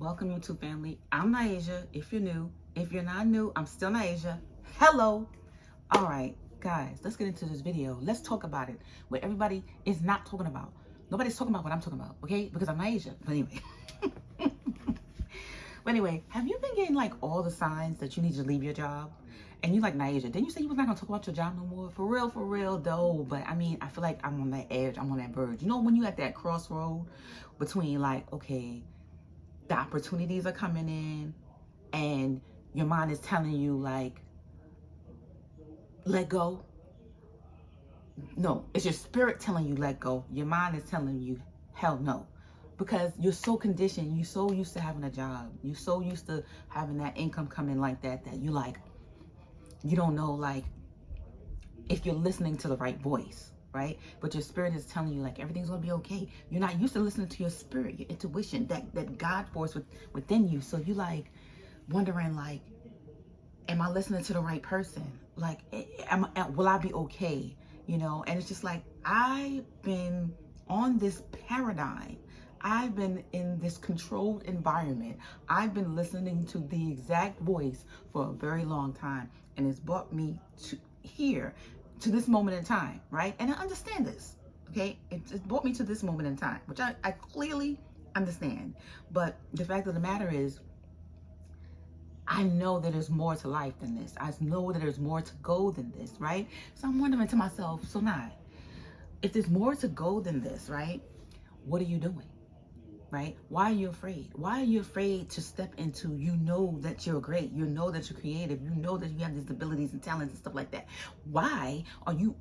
Welcome YouTube family. I'm Naija. If you're new, if you're not new, I'm still Naija. Hello. All right, guys, let's get into this video. Let's talk about it. What everybody is not talking about. Nobody's talking about what I'm talking about, okay? Because I'm Naija. But anyway. But anyway, have you been getting like all the signs that you need to leave your job? And you like Naija, didn't you say you was not gonna talk about your job no more? For real though. But I mean, I feel like I'm on that edge. I'm on that verge. You know, when you at that crossroad between like, okay, the opportunities are coming in and your mind is telling you like, let go. No, it's your spirit telling you let go. Your mind is telling you hell no. Because you're so conditioned, you're so used to having a job, you're so used to having that income come in like that you like, you don't know like if you're listening to the right voice, right? But your spirit is telling you like everything's gonna be okay. You're not used to listening to your spirit, your intuition, that God force within you. So you like wondering like, am I listening to the right person? Like, will I be okay? You know, and it's just like, I've been on this paradigm. I've been in this controlled environment. I've been listening to the exact voice for a very long time. And it's brought me to here, to this moment in time, right? And I understand this, okay? It brought me to this moment in time, which I clearly understand. But the fact of the matter is, I know that there's more to life than this. I know that there's more to go than this, right? So I'm wondering to myself, so now, if there's more to go than this, right? What are you doing, right? Why are you afraid? Why are you afraid to step into, you know that you're great, you know that you're creative, you know that you have these abilities and talents and stuff like that. Why are you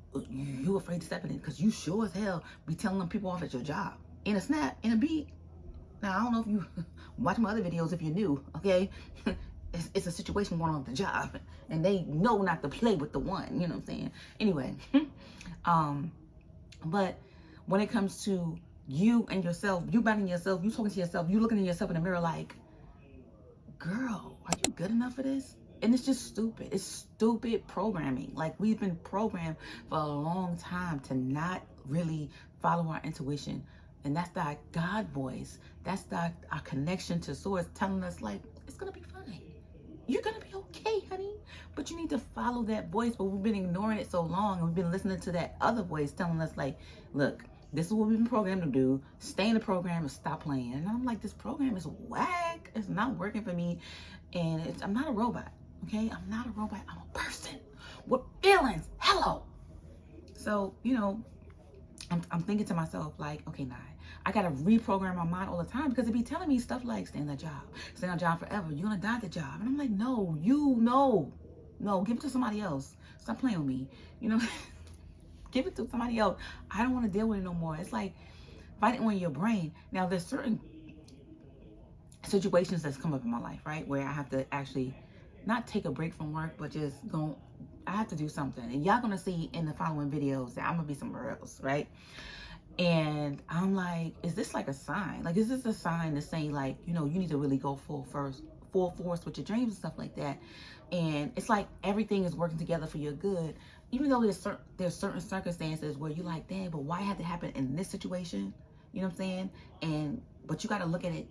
afraid to step in it? Because you sure as hell be telling them people off at your job. In a snap, in a beat. Now, I don't know if you watch my other videos if you're new, okay? It's a situation going on at the job, and they know not to play with the one, you know what I'm saying? Anyway, but when it comes to you and yourself, you battling yourself, you talking to yourself, you looking at yourself in the mirror like, girl, are you good enough for this? And it's just stupid. It's stupid programming. Like, we've been programmed for a long time to not really follow our intuition. And that's that God voice. That's our connection to source telling us like, it's going to be fine. You're going to be okay, honey. But you need to follow that voice. But we've been ignoring it so long. And we've been listening to that other voice telling us like, look, this is what we've been programmed to do. Stay in the program and stop playing. And I'm like, this program is whack. It's not working for me. And I'm not a robot, okay? I'm not a robot. I'm a person with feelings. Hello. So, you know, I'm thinking to myself like, okay, nah, I got to reprogram my mind all the time because it be telling me stuff like, stay in that job. Stay on that job forever. You're going to die at the job. And I'm like, no, no, give it to somebody else. Stop playing with me. You know, give it to somebody else. I don't want to deal with it no more. It's like fighting on your brain. Now, there's certain situations that's come up in my life, right? Where I have to actually not take a break from work, but just go, I have to do something. And y'all gonna see in the following videos that I'm gonna be somewhere else, right? And I'm like, is this like a sign? Like, is this a sign to say like, you know, you need to really go full force with your dreams and stuff like that? And it's like everything is working together for your good, even though there's certain circumstances where you're like, damn, but why had to happen in this situation? You know what I'm saying? But you got to look at it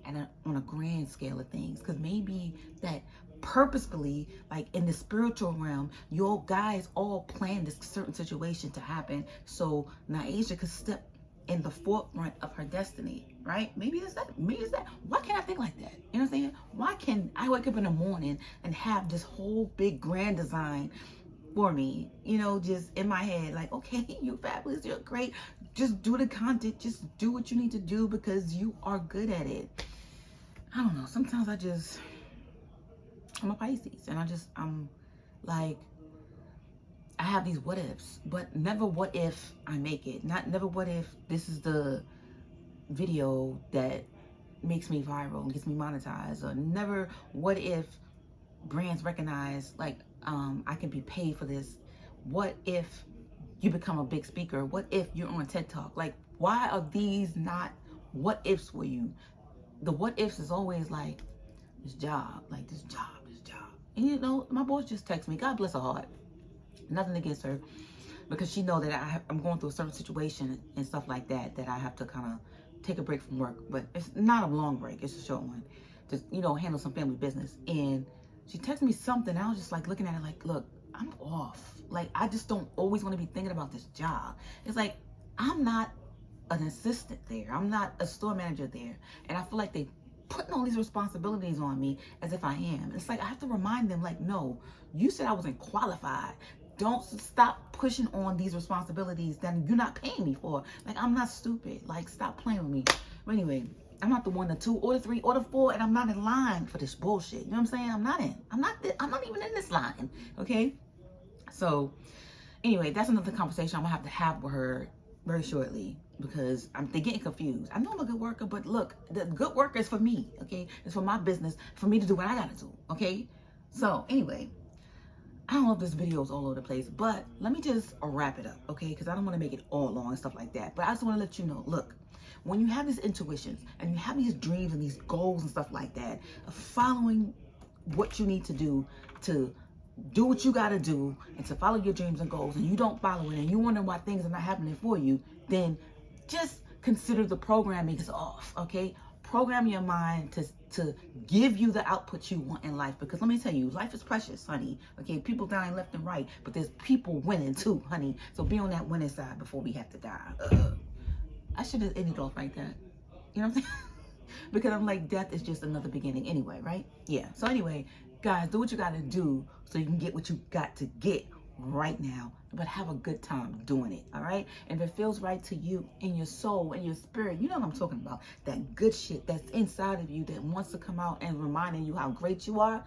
on a grand scale of things, because maybe that purposefully, like in the spiritual realm, your guys all planned this certain situation to happen so Naija could step in the forefront of her destiny, right? Maybe it's that. Maybe it's that. Why can't I think like that? You know what I'm saying? Why can I wake up in the morning and have this whole big grand design for me, you know, just in my head, like, okay, you're fabulous, you're great, just do the content, just do what you need to do because you are good at it. I don't know, sometimes I'm a Pisces, and I'm like, I have these what ifs, but never what if I make it, never what if this is the video that makes me viral and gets me monetized, or never what if brands recognize like I can be paid for this. What if you become a big speaker? What if you're on TED Talk? Like, why are these not what ifs for you? The what ifs is always like this job, like this job. And you know, my boss just texted me, God bless her heart, nothing against her, because she know that I'm going through a certain situation and stuff like that I have to kind of take a break from work. But it's not a long break, it's a short one. to, you know, handle some family business. And she texted me something. I was just like looking at it like, look, I'm off. Like, I just don't always want to be thinking about this job. It's like, I'm not an assistant there. I'm not a store manager there. And I feel like they putting all these responsibilities on me as if I am. It's like I have to remind them, like, no, you said I wasn't qualified. Don't stop pushing on these responsibilities that you're not paying me for. Like, I'm not stupid. Like, stop playing with me. But anyway, I'm not the 1, the 2, or the 3, or the 4, and I'm not in line for this bullshit. You know what I'm saying? I'm not even in this line. Okay? So anyway, that's another conversation I'm gonna have to have with her very shortly, because they're getting confused. I know I'm a good worker, but look, the good worker is for me, okay? It's for my business, for me to do what I gotta do, okay? So anyway, I don't know if this video is all over the place, but let me just wrap it up, okay? Because I don't want to make it all long and stuff like that. But I just want to let you know, look, when you have these intuitions and you have these dreams and these goals and stuff like that, of following what you need to do what you got to do and to follow your dreams and goals, and you don't follow it and you wonder why things are not happening for you, then just consider the programming is off, okay? Program your mind to give you the output you want in life, because let me tell you, life is precious, honey, okay? People dying left and right, but there's people winning too, honey. So be on that winning side before we have to die. I should have ended off like that. You know what I'm saying? Because I'm like, death is just another beginning anyway, right? Yeah. So anyway, guys, do what you got to do so you can get what you got to get right now, but have a good time doing it, all right? And if it feels right to you in your soul and your spirit, you know what I'm talking about, that good shit that's inside of you that wants to come out and reminding you how great you are,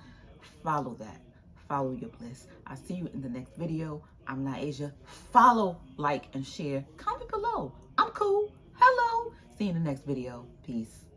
follow that. Follow your bliss. I'll see you in the next video. I'm Niasia. Follow, like, and share. Comment below. I'm cool. Hello. See you in the next video. Peace.